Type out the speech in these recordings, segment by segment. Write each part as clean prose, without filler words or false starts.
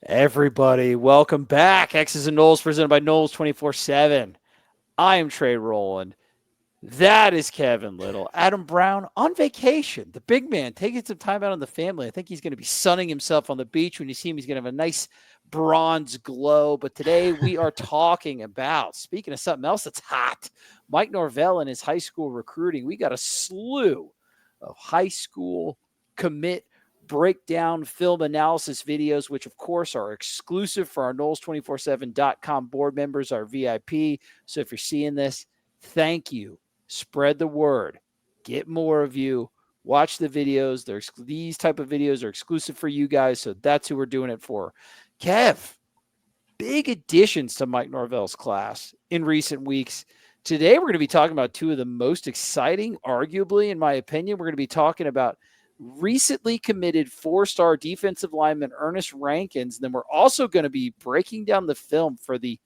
Everybody, welcome back. X's and Knowles presented by Knowles 24/7. I am Trey Rowland. That is Kevin Little. Adam Brown on vacation. The big man taking some time out on the family. I think he's going to be sunning himself on the beach. When you see him, he's going to have a nice bronze glow. But today we are talking about, speaking of something else that's hot, Mike Norvell and his high school recruiting. We got a slew of high school commit breakdown film analysis videos, which of course are exclusive for our Knowles247.com board members, our VIP. So if you're seeing this, thank you. Spread the word. Get more of you. Watch the videos. These type of videos are exclusive for you guys. So that's who we're doing it for. Kev, big additions to Mike Norvell's class in recent weeks. Today, we're going to be talking about two of the most exciting, arguably, in my opinion. We're going to be talking about recently committed four-star defensive lineman Ernest Rankins. And then we're also going to be breaking down the film for the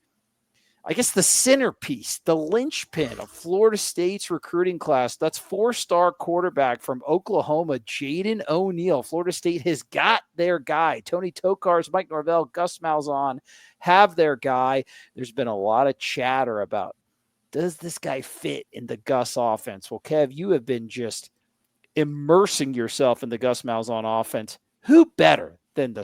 centerpiece, the linchpin of Florida State's recruiting class. That's four-star quarterback from Oklahoma, Jaden O'Neal. Florida State has got their guy. Tony Tokarz, Mike Norvell, Gus Malzahn have their guy. There's been a lot of chatter about, does this guy fit in the Gus offense? Well, Kev, you have been just immersing yourself in the Gus Malzahn offense. Who better than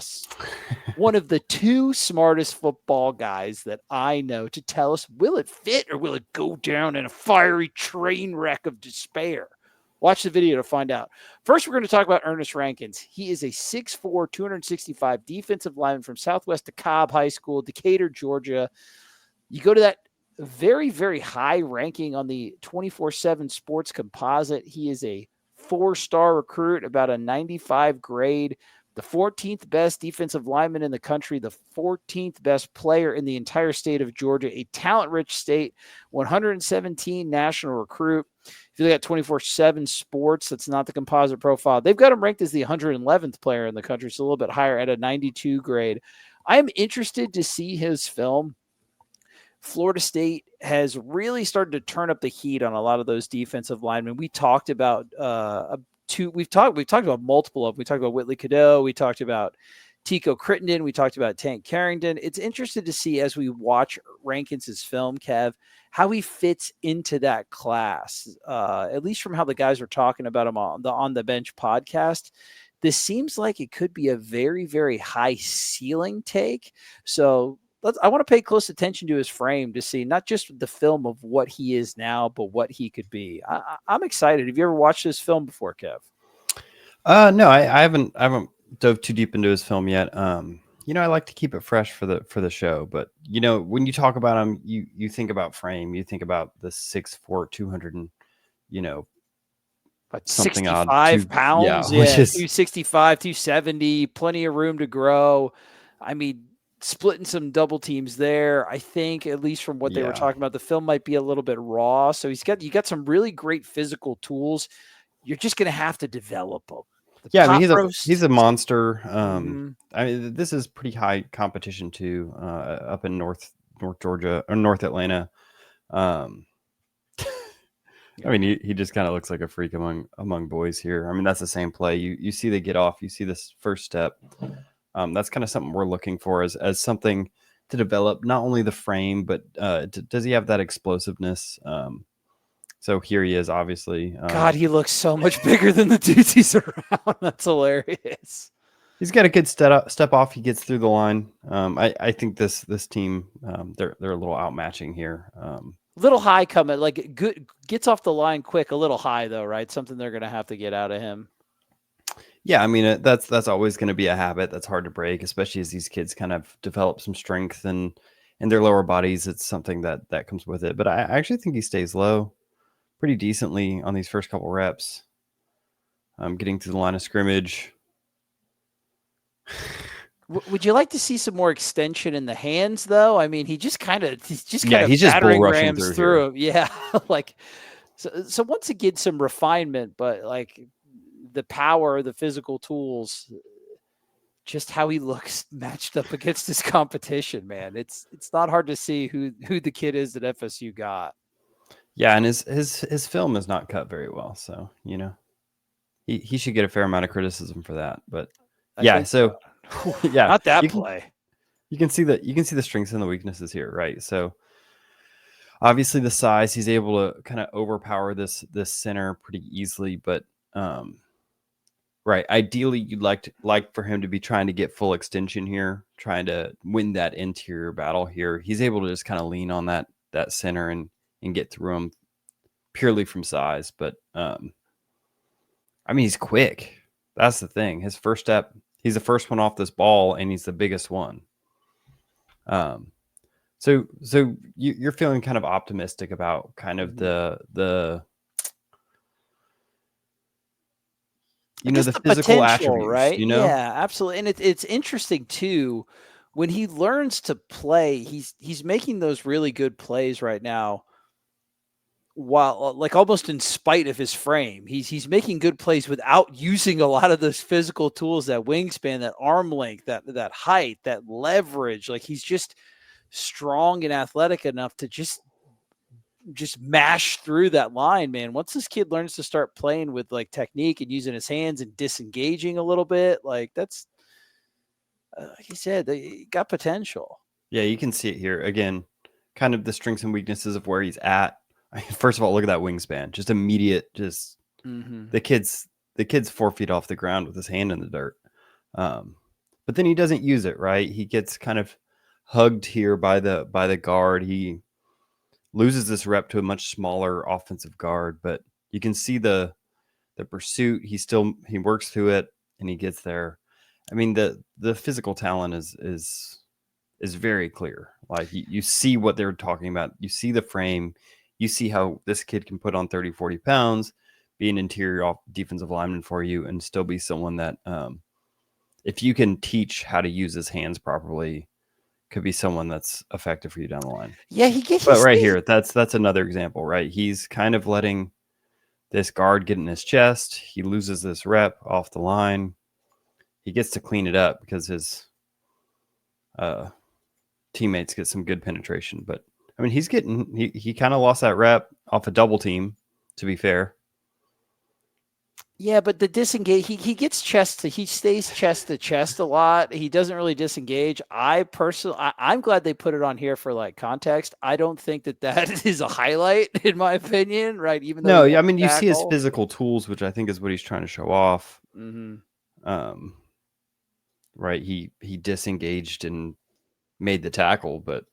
one of the two smartest football guys that I know to tell us, will it fit or will it go down in a fiery train wreck of despair? Watch the video to find out. First, we're going to talk about Ernest Rankins. He is a 6'4", 265 defensive lineman from Southwest DeKalb High School, Decatur, Georgia. You go to that very, very high ranking on the 24/7 Sports Composite. He is a four-star recruit, about a 95 grade, the 14th best defensive lineman in the country, the 14th best player in the entire state of Georgia, a talent-rich state, 117 national recruit. If you look at 24/7 Sports, that's not the composite profile. They've got him ranked as the 111th player in the country, so a little bit higher at a 92 grade. I'm interested to see his film. Florida State has really started to turn up the heat on a lot of those defensive linemen. We talked about we've talked about multiple of them. We talked about Whitley Cadeau. We talked about Tico Crittenden. We talked about Tank Carrington. It's interesting to see as we watch Rankins' film, Kev, how he fits into that class. At least from how the guys are talking about him on the Bench podcast. This seems like it could be a very, very high ceiling take. So I want to pay close attention to his frame to see not just the film of what he is now, but what he could be. I'm excited. Have you ever watched this film before, Kev? No, I haven't dove too deep into his film yet. I like to keep it fresh for the show, but when you talk about him, you think about frame, you think about the 6'4", 200 and But something 65 odd, pounds, which is 265, 270, plenty of room to grow. I mean, splitting some double teams there. I think, at least from what they were talking about, the film might be a little bit raw. So you got some really great physical tools. You're just going to have to develop them. He's a monster. I mean, this is pretty high competition too, up in North Georgia or North Atlanta. I mean, he just kind of looks like a freak among boys here. I mean, that's the same play. You see they get off. You see this first step. That's kind of something we're looking for as something to develop, not only the frame, but does he have that explosiveness? So here he is, obviously. God, he looks so much bigger than the dudes he's around. That's hilarious. He's got a good step off. He gets through the line. I think this team, they're a little outmatching here. Little high coming, like good, gets off the line quick. A little high though, right? Something they're going to have to get out of him. Yeah, I mean that's always going to be a habit that's hard to break, especially as these kids kind of develop some strength in their lower bodies. It's something that comes with it. But I actually think he stays low pretty decently on these first couple reps. Getting to the line of scrimmage. Would you like to see some more extension in the hands, though? I mean, he's just battering rams through him. Yeah, like so. Once again, some refinement, but like the power, the physical tools, just how he looks matched up against his competition, man. It's not hard to see who the kid is that FSU got. Yeah, and his film is not cut very well, so he should get a fair amount of criticism for that. But yeah, so yeah, not that play. you can see the strengths and the weaknesses here, right? So obviously the size, he's able to kind of overpower this center pretty easily, but right, ideally you'd like for him to be trying to get full extension here, trying to win that interior battle here. He's able to just kind of lean on that center and get through him purely from size, but I mean, he's quick. That's the thing. His first step, he's the first one off this ball, and he's the biggest one. So you're feeling kind of optimistic about kind of the I guess the the physical potential, attributes, right? Yeah, absolutely. And it's interesting too when he learns to play. He's making those really good plays right now. While like almost in spite of his frame, he's making good plays without using a lot of those physical tools, that wingspan, that arm length, that height, that leverage. Like he's just strong and athletic enough to just mash through that line, man. Once this kid learns to start playing with like technique and using his hands and disengaging a little bit, like that's like you said, they got potential. Yeah, you can see it here again. Kind of the strengths and weaknesses of where he's at. I mean, first of all, look at that wingspan. Just immediate. Just Mm-hmm. the kid's 4 feet off the ground with his hand in the dirt. But then he doesn't use it, right? He gets kind of hugged here by the guard. He loses this rep to a much smaller offensive guard, but you can see the pursuit. He works through it and he gets there. I mean, the physical talent is very clear. Like you see what they're talking about. You see the frame. You see how this kid can put on 30, 40 pounds, be an interior defensive lineman for you, and still be someone that, if you can teach how to use his hands properly, could be someone that's effective for you down the line. Yeah, he But right stays. here, that's another example, right? He's kind of letting this guard get in his chest. He loses this rep off the line. He gets to clean it up because his teammates get some good penetration. But I mean, he kind of lost that rep off a double team, to be fair. Yeah, but the disengage, he gets he stays chest to chest a lot. He doesn't really disengage. I'm glad they put it on here for like context. I don't think that is a highlight in my opinion, right? Even though No, he I won't mean, you see his tackle. physical tools, which I think is what he's trying to show off. Mm-hmm. Right. He disengaged and made the tackle, but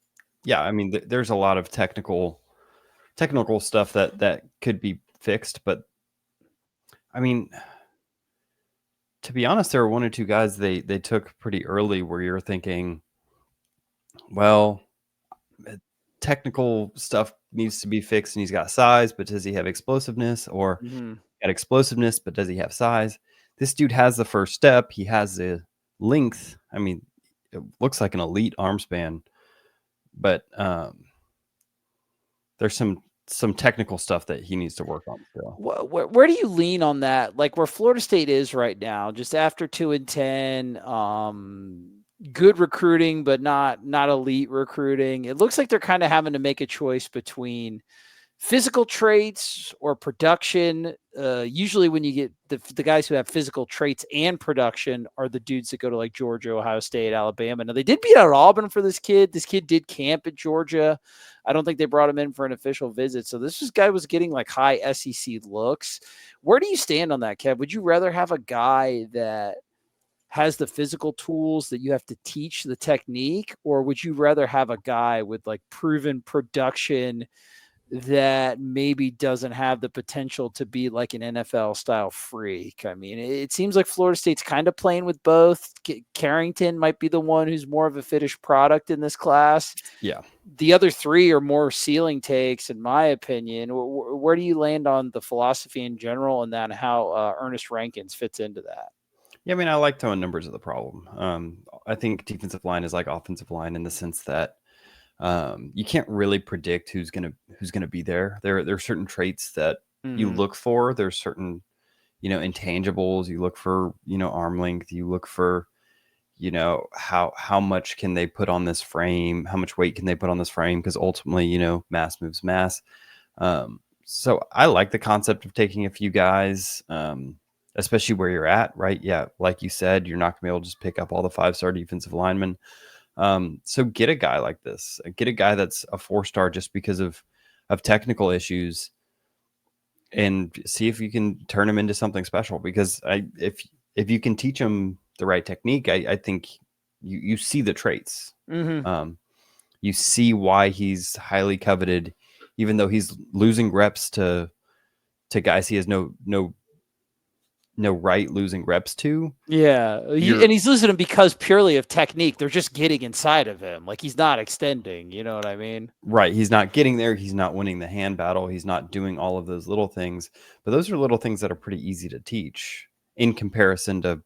yeah, I mean, there's a lot of technical stuff that could be fixed, but I mean, to be honest, there were one or two guys they took pretty early where you're thinking, well, technical stuff needs to be fixed and he's got size, but does he have explosiveness? Or Mm-hmm. got explosiveness, but does he have size? This dude has the first step. He has the length. I mean, it looks like an elite arm span, but there's some technical stuff that he needs to work on still. Where do you lean on that? Like where Florida State is right now, just after 2-10, good recruiting, but not elite recruiting. It looks like they're kind of having to make a choice between physical traits or production. Usually when you get the guys who have physical traits and production are the dudes that go to like Georgia, Ohio State, Alabama. Now they did beat out Auburn for this kid. This kid did camp at Georgia. I don't think they brought him in for an official visit. So this guy was getting like high SEC looks. Where do you stand on that, Kev? Would you rather have a guy that has the physical tools that you have to teach the technique, or would you rather have a guy with like proven production that maybe doesn't have the potential to be like an NFL style freak? I mean, it seems like Florida State's kind of playing with both. Carrington might be the one who's more of a finished product in this class. Yeah. The other three are more ceiling takes, in my opinion. Where do you land on the philosophy in general and then how Ernest Rankins fits into that? Yeah, I mean, I like throwing numbers at the problem. I think defensive line is like offensive line in the sense that you can't really predict who's gonna be there. There are certain traits that you look for. There's certain intangibles. You look for arm length. You look for how much can they put on this frame? How much weight can they put on this frame? Because ultimately, mass moves mass. So I like the concept of taking a few guys, especially where you're at, right? Yeah, like you said, you're not gonna be able to just pick up all the 5-star defensive linemen. So get a guy like this. Get a guy that's a 4-star just because of technical issues, and see if you can turn him into something special. Because if you can teach him the right technique, I think you see the traits. You see why he's highly coveted, even though he's losing reps to guys he has no right losing reps to. Yeah, and he's losing them because purely of technique. They're just getting inside of him. Like, he's not extending. You know what I mean? Right. He's not getting there. He's not winning the hand battle. He's not doing all of those little things. But those are little things that are pretty easy to teach in comparison to,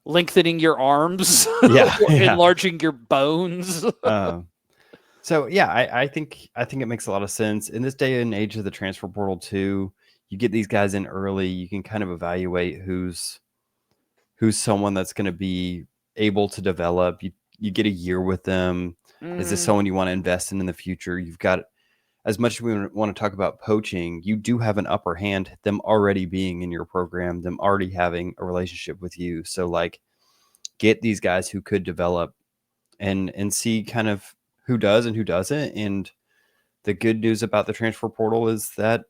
lengthening your arms, yeah, enlarging your bones. So yeah, I think it makes a lot of sense in this day and age of the transfer portal too. You get these guys in early. You can kind of evaluate who's someone that's going to be able to develop. You get a year with them. Is this someone you want to invest in the future? You've got, as much as we want to talk about poaching, you do have an upper hand, them already being in your program, them already having a relationship with you. So like, get these guys who could develop and see kind of who does and who doesn't. And the good news about the transfer portal is that,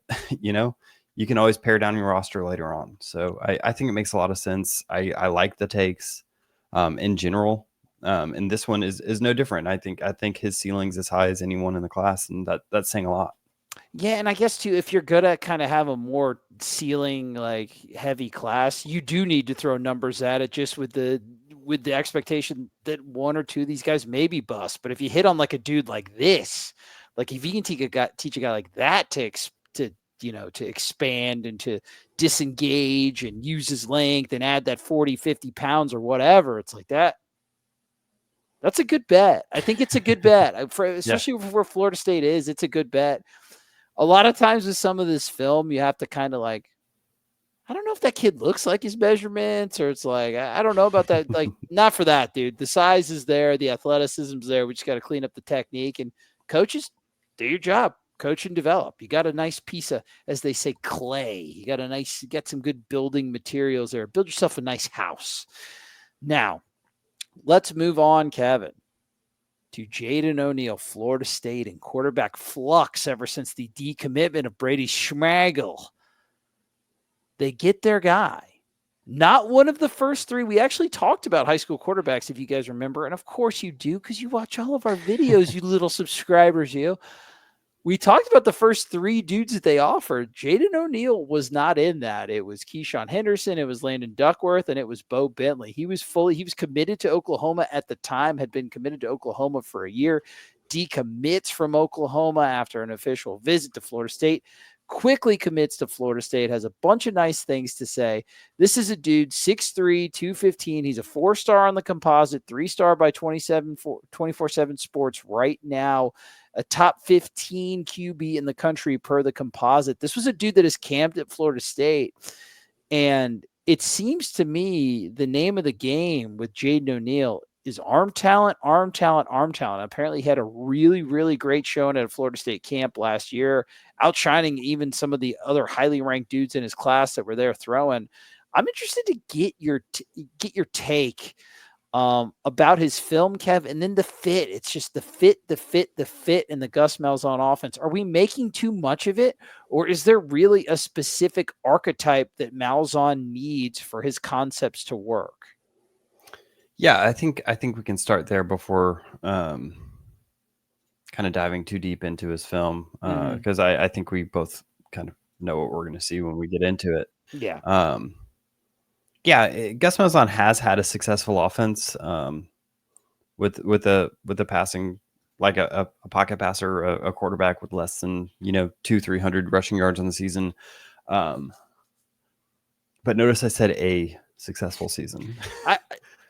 you can always pare down your roster later on. So I think it makes a lot of sense. I like the takes in general. And this one is no different. I think his ceiling's as high as anyone in the class, and that's saying a lot. Yeah, and I guess too, if you're gonna kind of have a more ceiling like heavy class, you do need to throw numbers at it, just with the expectation that one or two of these guys may be bust. But if you hit on like a dude like this, like if you can teach a guy like that to expand and to disengage and use his length and add that 40, 50 pounds or whatever, it's like that. That's a good bet. I think it's a good bet, especially where Florida State is. It's a good bet. A lot of times with some of this film, you have to kind of like, I don't know if that kid looks like his measurements, or it's like, I don't know about that. Like, not for that, dude. The size is there. The athleticism's there. We just got to clean up the technique, and coaches, do your job. Coach and develop. You got a nice piece of, as they say, clay. You got some good building materials there. Build yourself a nice house. Now, let's move on, Kevin, to Jaden O'Neal, Florida State, and quarterback flux ever since the decommitment of Brady Schmagel. They get their guy. Not one of the first three. We actually talked about high school quarterbacks, if you guys remember. And of course you do, because you watch all of our videos, you little subscribers, you. We talked about the first three dudes that they offered. Jaden O'Neal was not in that. It was Keyshawn Henderson, it was Landon Duckworth, and it was Bo Bentley. He was committed to Oklahoma at the time, had been committed to Oklahoma for a year, decommits from Oklahoma after an official visit to Florida State, quickly commits to Florida State, has a bunch of nice things to say. This is a dude, 6'3", 215. He's a 4-star on the composite, 3-star by 24/7 Sports right now. A top 15 QB in the country per the composite. This was a dude that is camped at Florida State. And it seems to me the name of the game with Jaden O'Neal is arm talent, arm talent, arm talent. Apparently he had a really, really great showing at a Florida State camp last year, outshining even some of the other highly ranked dudes in his class that were there throwing. I'm interested to get your take about his film, Kev, and then the fit. It's just the fit, and the Gus Malzahn offense. Are we making too much of it, or is there really a specific archetype that Malzahn needs for his concepts to work? Yeah, I think we can start there before kind of diving too deep into his film, because I think we both kind of know what we're going to see when we get into it. Yeah. Gus Malzahn has had a successful offense with the passing, like a pocket passer, a quarterback with less than 200-300 rushing yards on the season. But notice I said a successful season.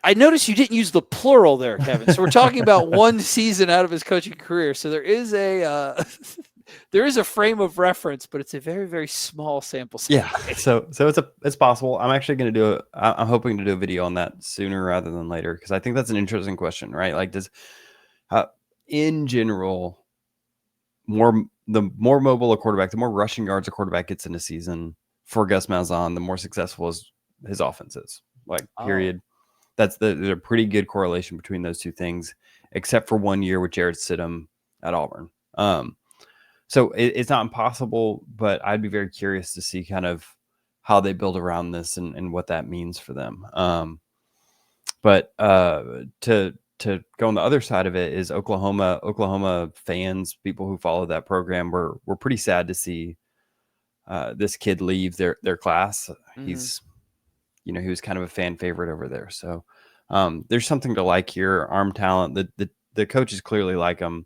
I noticed you didn't use the plural there, Kevin. So we're talking about one season out of his coaching career. So there is a frame of reference, but it's a very, very small sample size. Yeah. So it's possible. I'm actually going to I'm hoping to do a video on that sooner rather than later, because I think that's an interesting question, right? Like, in general, the more mobile a quarterback, the more rushing yards a quarterback gets in a season for Gus Malzahn, the more successful his offense is. Like, period. There's a pretty good correlation between those two things, except for 1 year with Jared Stidham at Auburn. So it's not impossible, but I'd be very curious to see kind of how they build around this and what that means for them. But to go on the other side of it is Oklahoma fans, people who follow that program were pretty sad to see this kid leave their class. He's, he was kind of a fan favorite over there. So there's something to like here. Arm talent. The coaches clearly like him.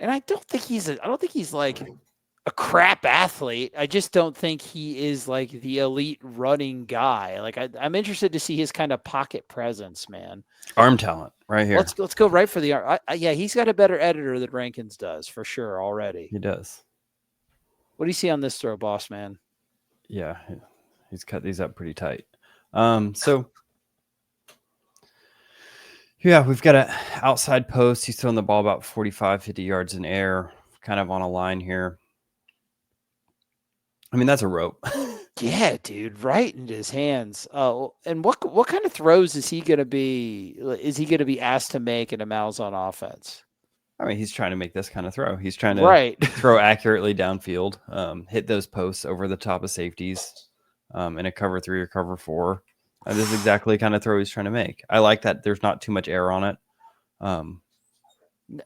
And I don't think he's like a crap athlete. I just don't think he is like the elite running guy. Like I'm interested to see his kind of pocket presence, man. Arm talent right here. Let's go right for the arm. Yeah, he's got a better editor than Rankins does for sure already. He does. What do you see on this throw, boss man? Yeah, he's cut these up pretty tight. So yeah, we've got an outside post. He's throwing the ball about 45, 50 yards in air, kind of on a line here. I mean, that's a rope. Yeah, dude, right into his hands. Oh, and what kind of throws is he going to be? Is he going to be asked to make in a Malzahn offense? I mean, he's trying to make this kind of throw. He's trying to throw accurately downfield, hit those posts over the top of safeties in a cover 3 or cover 4. This is exactly the kind of throw he's trying to make. I like that there's not too much air on it.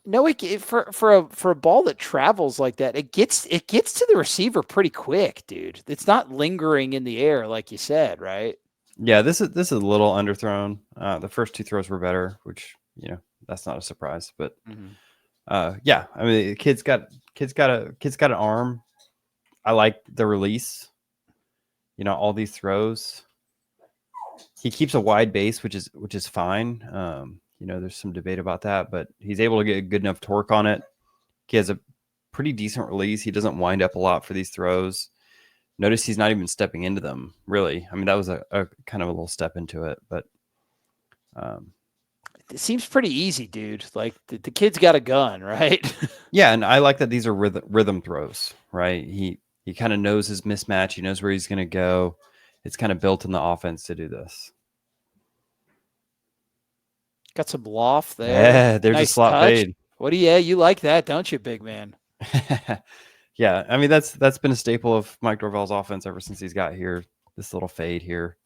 No, for a ball that travels like that, it gets to the receiver pretty quick, dude. It's not lingering in the air like you said, right? Yeah, this is a little underthrown. The first 2 throws were better, which that's not a surprise. But yeah, I mean, the kid's got an arm. I like the release. All these throws. He keeps a wide base, which is fine. There's some debate about that, but he's able to get good enough torque on it. He has a pretty decent release. He doesn't wind up a lot for these throws. Notice he's not even stepping into them, really. I mean, that was a kind of a little step into it, but it seems pretty easy, dude. Like the kid's got a gun, right? Yeah, and I like that these are rhythm throws, right? He kind of knows his mismatch. He knows where he's going to go. It's kind of built in the offense to do this. Got some loft there. Yeah, there's nice a slot touch. fade. You like that, don't you, big man? Yeah, I mean that's been a staple of Mike Norvell's offense ever since he's got here. This little fade here.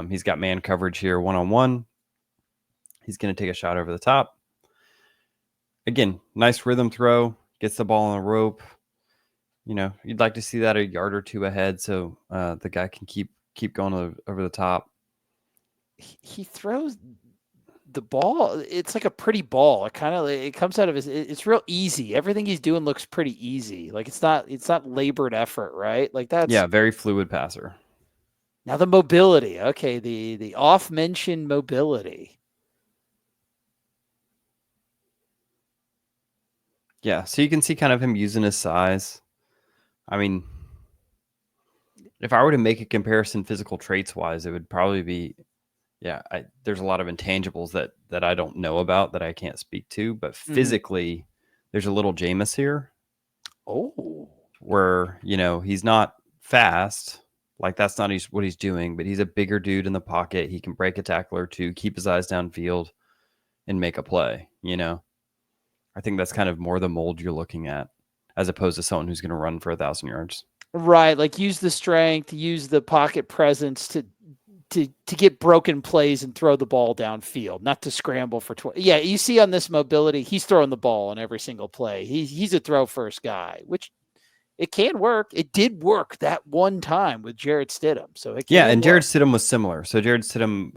He's got man coverage here, 1-on-1. He's going to take a shot over the top. Again, nice rhythm throw. Gets the ball on the rope. You'd like to see that a yard or 2 ahead, so the guy can keep going over the top. He throws the ball. It's like a pretty ball. It comes out of his. It's real easy. Everything he's doing looks pretty easy. Like it's not labored effort, right? Like that's very fluid passer. Now the mobility. Okay, the off mentioned mobility. Yeah, so you can see kind of him using his size. I mean, if I were to make a comparison physical traits wise, it would probably be, there's a lot of intangibles that I don't know about that I can't speak to, but physically there's a little Jameis here. Oh, where, he's not fast. Like that's not what he's doing, but he's a bigger dude in the pocket. He can break a tackle or 2, keep his eyes downfield and make a play. I think that's kind of more the mold you're looking at, as opposed to someone who's going to run for 1,000 yards. Right. Like use the strength, use the pocket presence to get broken plays and throw the ball downfield, not to scramble for 20. Yeah. You see on this mobility, he's throwing the ball on every single play. He's a throw first guy, which it can work. It did work that one time with Jared Stidham. So it can and work. Jared Stidham was similar. So Jared Stidham,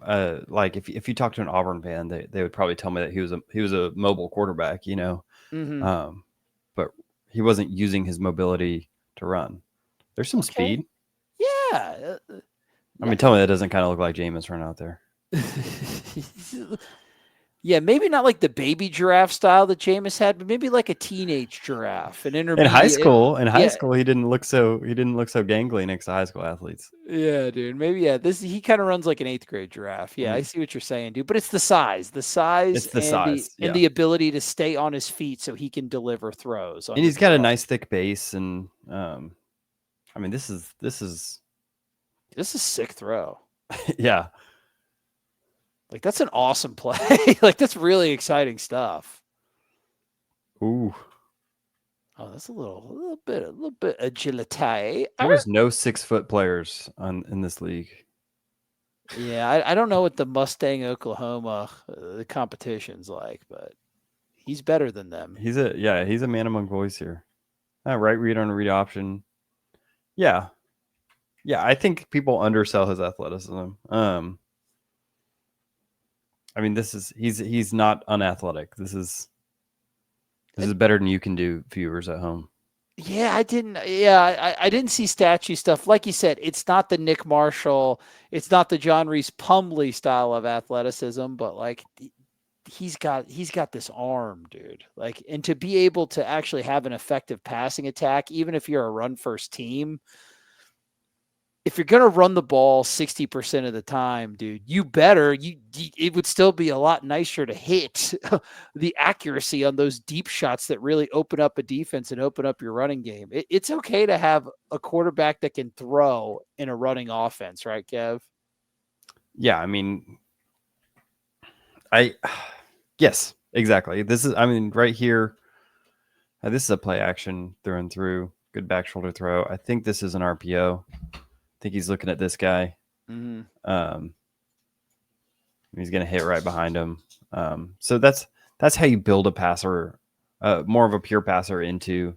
like if you talk to an Auburn fan, they would probably tell me that he was a mobile quarterback, but he wasn't using his mobility to run. There's some speed. Yeah. I mean, tell me that doesn't kind of look like Jameis run out there. Yeah, maybe not like the baby giraffe style that Jameis had, but maybe like a teenage giraffe, an intermediate. In high school, he didn't look so gangly next to high school athletes. Yeah, dude. Maybe he kind of runs like an 8th grade giraffe. Yeah, I see what you're saying, dude. But it's the size, and the ability to stay on his feet so he can deliver throws. And he's got a nice thick base, and I mean, this is sick throw. Yeah. Like that's an awesome play. Like that's really exciting stuff. Ooh, Oh, that's a little bit agility. there was no 6-foot players in this league. Yeah, I don't know what the Mustang Oklahoma the competition's like, but he's better than them. He's a man among boys here. Right read on a read option. Yeah, yeah. I think people undersell his athleticism. I mean, he's not unathletic. This is better than you can do, viewers at home. Yeah, I didn't. Yeah, I didn't see statue stuff. Like you said, it's not the Nick Marshall, it's not the John Reese Pumley style of athleticism, but like he's got this arm, dude. Like, and to be able to actually have an effective passing attack, even if you're a run first team, if you're going to run the ball 60% of the time, dude, you better it would still be a lot nicer to hit the accuracy on those deep shots that really open up a defense and open up your running game. It's okay to have a quarterback that can throw in a running offense, right, Kev? Yeah, I mean, yes, exactly. This is, I mean, right here, this is a play action through and through. Good back shoulder throw. I think this is an RPO. I think he's looking at this guy. Mm-hmm. He's going to hit right behind him. So that's how you build a passer, more of a pure passer into,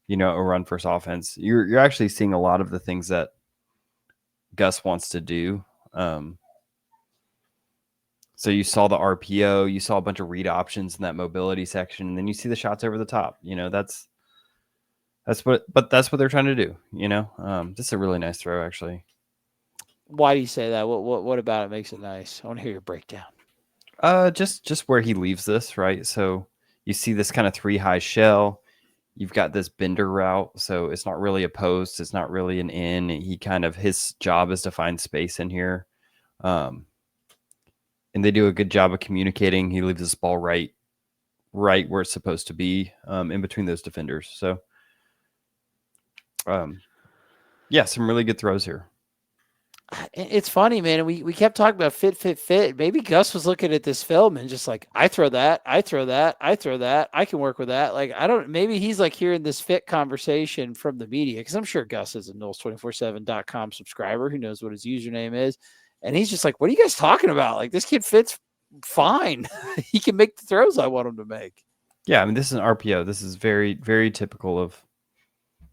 a run first offense. You're actually seeing a lot of the things that Gus wants to do. So you saw the RPO, you saw a bunch of read options in that mobility section, and then you see the shots over the top. That's what they're trying to do. This is a really nice throw, actually. Why do you say that? What about it makes it nice? I want to hear your breakdown. Just where he leaves this, right? So you see this kind of 3-high shell. You've got this bender route, so it's not really a post. It's not really an in. His job is to find space in here. And they do a good job of communicating. He leaves this ball right where it's supposed to be, in between those defenders. So, yeah, some really good throws here. It's funny, man. We kept talking about fit. Maybe Gus was looking at this film and just like, I throw that. I can work with that. Like, maybe he's like hearing this fit conversation from the media, because I'm sure Gus is a Knowles247.com subscriber who knows what his username is. And he's just like, what are you guys talking about? Like, this kid fits fine. He can make the throws I want him to make. Yeah, I mean, this is an RPO. This is very, very typical of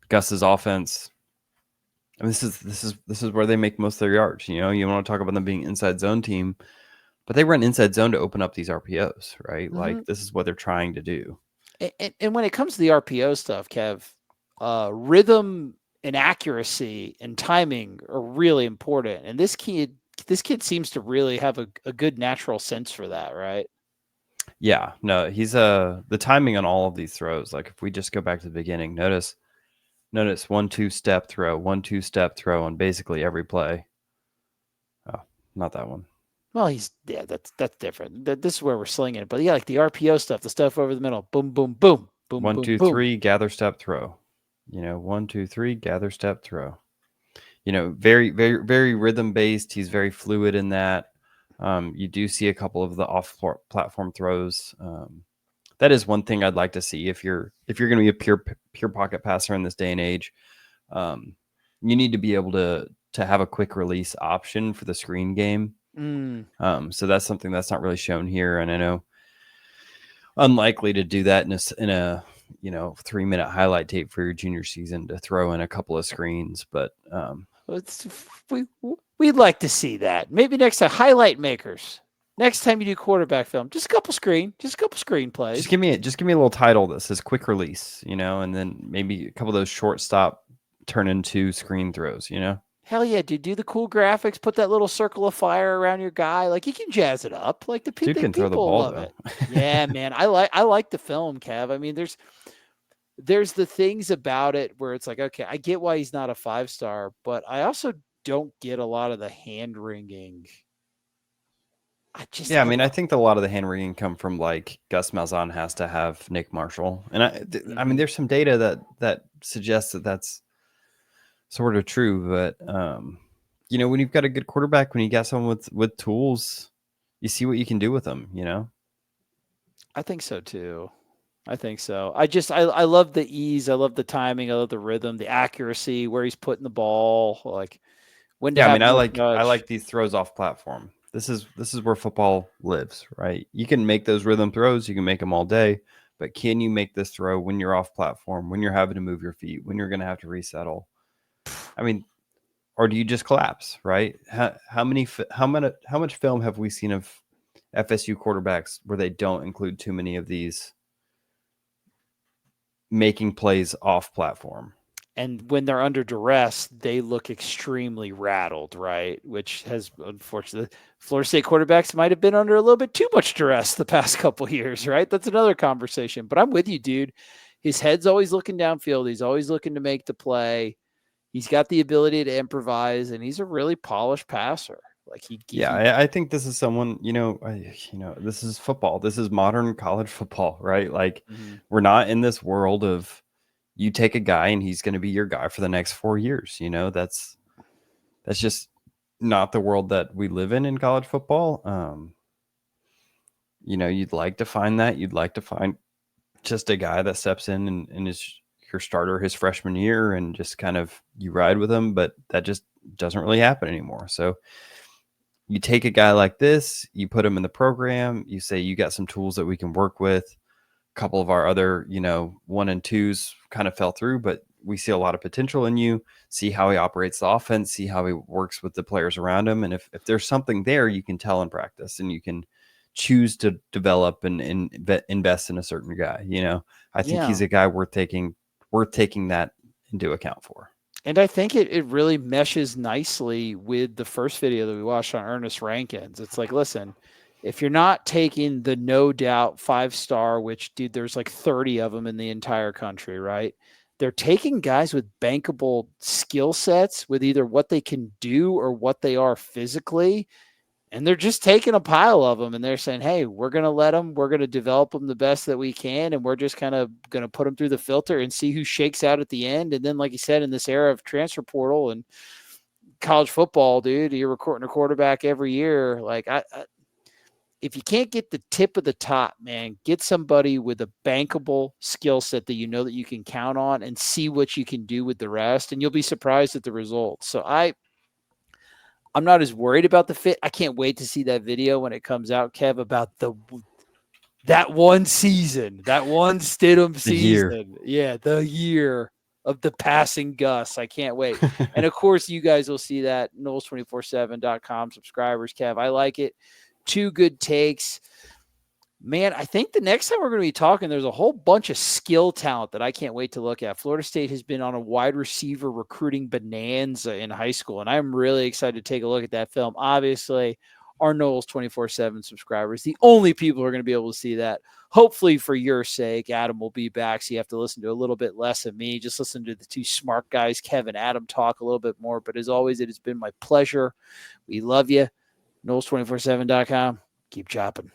Gus's offense. I mean, this is where they make most of their yards. You want to talk about them being inside zone team, but they run inside zone to open up these RPOs, right? Mm-hmm. Like, this is what they're trying to do. And when it comes to the RPO stuff, Kev, rhythm and accuracy and timing are really important. And this kid seems to really have a good natural sense for that, right? Yeah, no, he's the timing on all of these throws. Like, if we just go back to the beginning, notice 1-2 step throw, 1-2 step throw on basically every play. Oh, not that one. Well, that's different. This is where we're slinging it. But yeah, like the RPO stuff, the stuff over the middle, boom, boom, boom, boom, 1, 2, 3, gather, step, throw. 1, 2, 3, gather, step, throw. Very, very, very rhythm based. He's very fluid in that. You do see a couple of the off platform throws. That is one thing I'd like to see if you're going to be a pure pocket passer in this day and age. You need to be able to have a quick release option for the screen game. So that's something that's not really shown here, and I know unlikely to do that in a 3-minute highlight tape for your junior season to throw in a couple of screens, but we'd like to see that. Maybe next time, highlight makers. Next time you do quarterback film, just a couple screen plays. Just give me a little title that says quick release, and then maybe a couple of those shortstop turn into screen throws, Hell yeah, dude. Do the cool graphics, put that little circle of fire around your guy. Like, you can jazz it up. Like, Dude can throw the ball, love it. Yeah, man. I like the film, Kev. I mean, there's the things about it where it's like, okay, I get why he's not a 5-star, but I also don't get a lot of the hand wringing. I think a lot of the hand wringing come from, like, Gus Malzahn has to have Nick Marshall, and I mean, there's some data that suggests that that's sort of true, but when you've got a good quarterback, when you got someone with tools, you see what you can do with them, you know? I think so too. I think so. I love the ease. I love the timing. I love the rhythm, the accuracy, where he's putting the ball, like when to Yeah, I have mean, more I touch. like these throws off platform. This is where football lives, right? You can make those rhythm throws, you can make them all day, but can you make this throw when you're off platform, when you're having to move your feet, when you're going to have to resettle? I mean, or do you just collapse, right? How much film have we seen of FSU quarterbacks where they don't include too many of these making plays off platform? And when they're under duress, they look extremely rattled, right? Which has unfortunately Florida State quarterbacks might have been under a little bit too much duress the past couple years, right? That's another conversation. But I'm with you, dude. His head's always looking downfield. He's always looking to make the play. He's got the ability to improvise, and he's a really polished passer. Like Yeah, I think this is someone, this is football. This is modern college football, right? Like, Mhm. we're not in this world of you take a guy and he's going to be your guy for the next 4 years. That's just not the world that we live in college football. You'd like to find that. You'd like to find just a guy that steps in and is your starter his freshman year and just kind of you ride with him, but that just doesn't really happen anymore. So you take a guy like this, you put him in the program, you say you got some tools that we can work with. A couple of our other, 1 and 2s kind of fell through, but we see a lot of potential in you. See how he operates the offense, see how he works with the players around him. And if there's something there, you can tell in practice and you can choose to develop and invest in a certain guy. I think Yeah. he's a guy worth taking that into account for. And I think it really meshes nicely with the first video that we watched on Ernest Rankins. It's like, listen, if you're not taking the no doubt 5-star, which, dude, there's like 30 of them in the entire country, right? They're taking guys with bankable skill sets with either what they can do or what they are physically, and they're just taking a pile of them and they're saying, hey, we're going to we're going to develop them the best that we can. And we're just kind of going to put them through the filter and see who shakes out at the end. And then, like you said, in this era of transfer portal and college football, dude, you're recruiting a quarterback every year. Like, if you can't get the tip of the top, man, get somebody with a bankable skill set that you know that you can count on and see what you can do with the rest. And you'll be surprised at the results. So I'm not as worried about the fit. I can't wait to see that video when it comes out, Kev, about that one season, that one Stidham The year. season. Yeah, the year of the passing Gus. I can't wait. And of course, you guys will see that. Knowles247.com subscribers, Kev. I like it. 2 good takes. Man, I think the next time we're going to be talking, there's a whole bunch of skill talent that I can't wait to look at. Florida State has been on a wide receiver recruiting bonanza in high school, and I'm really excited to take a look at that film. Obviously, our Knowles 24/7 subscribers, the only people who are going to be able to see that. Hopefully, for your sake, Adam will be back, so you have to listen to a little bit less of me. Just listen to the 2 smart guys, Kev and Adam, talk a little bit more. But as always, it has been my pleasure. We love you. Knowles247.com. Keep chopping.